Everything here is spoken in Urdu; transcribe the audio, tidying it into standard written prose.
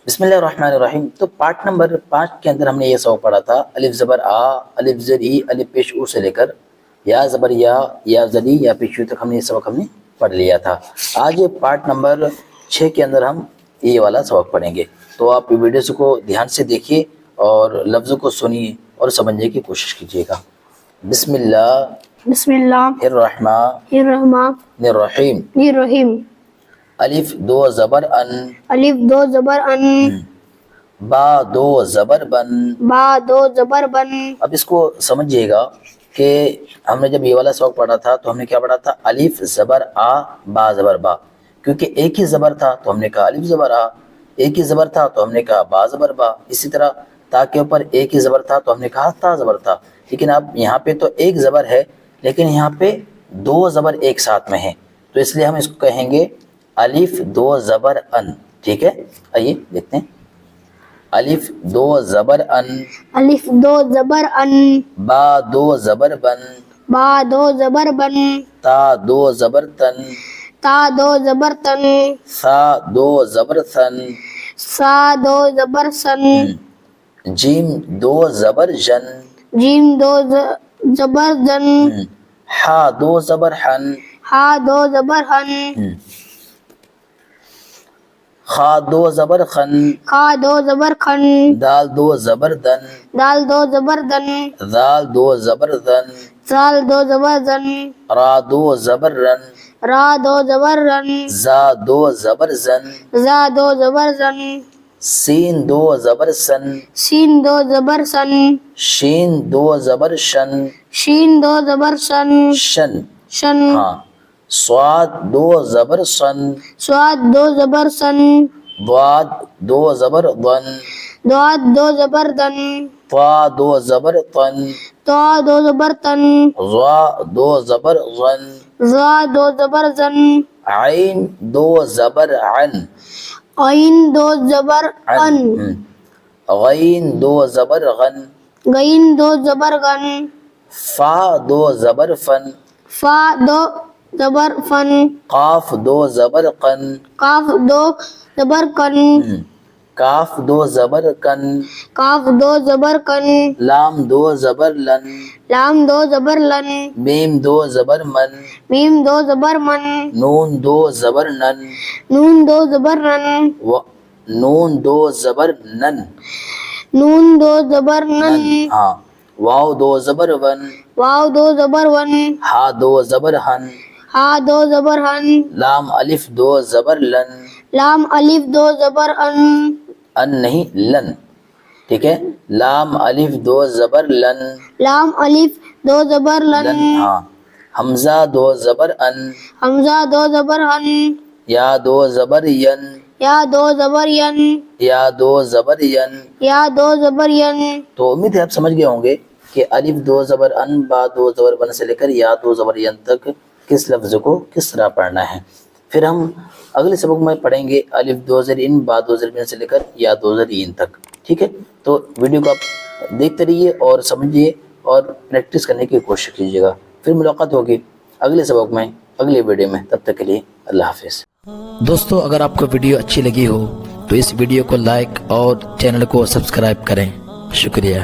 بسم اللہ الرحمن الرحیم۔ تو پارٹ نمبر 5 کے اندر ہم نے یہ سبق پڑھا تھا الف زبر آ، الف زر ای، الف پیش او سے لے کر یا زبر یا زر ای، یا پیش او تک یہ سبق ہم نے پڑھ لیا تھا۔ آج پارٹ نمبر 6 کے اندر ہم یہ والا سبق پڑھیں گے۔ تو آپ ویڈیوز کو دھیان سے دیکھیے اور لفظوں کو سنیے اور سمجھنے کی کوشش کیجیے گا۔ بسم اللہ الرحمن الرحیم۔ الف دو زبر ان، الف دو زبر ان، با دو زبر بن۔ با دو زبر بن۔ اب اس کو سمجھیے گا کہ ہم نے جب یہ والا سبق پڑھا تھا تو ہم نے کیا پڑھا تھا؟ الف زبر آ، با زبر با، کیونکہ ایک ہی زبر تھا تو ہم نے کہا الف زبر آ، ایک ہی زبر تھا تو ہم نے کہا با زبر با۔ اسی طرح تا کے اوپر ایک ہی زبر تھا تو ہم نے کہا تا زبر تا۔ لیکن اب یہاں پہ تو ایک زبر ہے لیکن یہاں پہ دو زبر ایک ساتھ میں ہیں، تو اس لیے ہم اس کو کہیں گے الف دو زبر ان۔ ٹھیک ہے، آئیے دیکھتے ہیں۔ الف دو زبر ان، الف دو زبر ان، با دو زبر بن، با دو زبر بن، تا دو زبر تن، تا دو زبر تن، سا دو زبر ثن، سا دو زبر سن، جیم دو زبر جن، جیم دو زبر زن، ہا دو زبر حن، ہا دو زبر ہن، خا دو زبر خن، خا دو زبر کھن، دال دو زبر دن، دال دو زبر دن، ذال دو زبر دن، زال دو زبر زن، را دو زبر رن، را دو زبر رن، زا دو زبر زن، زا دو زبر زن، سین دو زبر سن، سین دو زبر سن، شین دو زبر شن، شین دو زبر سن، شن، شن، ہاں، صاد دو زبر سن، سواد دو زبر سن، ضاد دو زبر ضن، دواد دو زبر دن، طا دو زبر طن، تو دو زبر تن، ضا دو زبر ظن، زا دو زبر زن، عین دو زبر عن، عین دو زبر ان، غین دو زبر غن، غین دو زبر غن، فا دو زبر فن، فا دو زبر فن، قاف دو زبر قن، قاف دو زبر کن، کاف دو زبر کن، کاف دو زبر کن، لام دو زبر لن، لام دو زبر لن، میم دو زبر من، میم دو زبر من، نون دو زبر نن، نون دو زبر نن، نون دو زبر نن، نون دو زبر نن، ہاں، واو دو زبر ون، واو دو زبر ون، ہا دو زبر ہن، ہا دو زبر ہن، لام الف دو زبر لن، لام الف دو زبر ان، ان نہیں لن، ٹھیک ہے، لام الف دو زبر لن، لام الف دو زبر لن، ہاں، حمزہ دو زبر ان، حمزہ دو زبر ہن، یا دو زبر ین، یا دو زبر ین، یا دو زبر ین۔ یا دو زبر ین۔ تو امید ہے آپ سمجھ گئے ہوں گے کہ الف دو زبر ان، با دو زبر بن سے لے کر یا دو زبر ین تک کس لفظ کو کس طرح پڑھنا ہے۔ پھر ہم اگلے سبق میں پڑھیں گے الف دو زبر ان، با دو زبر بن سے لے کر یا دو زبر ین تک۔ ٹھیک ہے، تو ویڈیو کو آپ دیکھتے رہیے اور سمجھیے اور پریکٹس کرنے کی کوشش کیجیے گا۔ پھر ملاقات ہوگی اگلے سبق میں، اگلے ویڈیو میں، تب تک کے لیے اللہ حافظ۔ دوستو، اگر آپ کو ویڈیو اچھی لگی ہو تو اس ویڈیو کو لائک اور چینل کو سبسکرائب کریں۔ شکریہ۔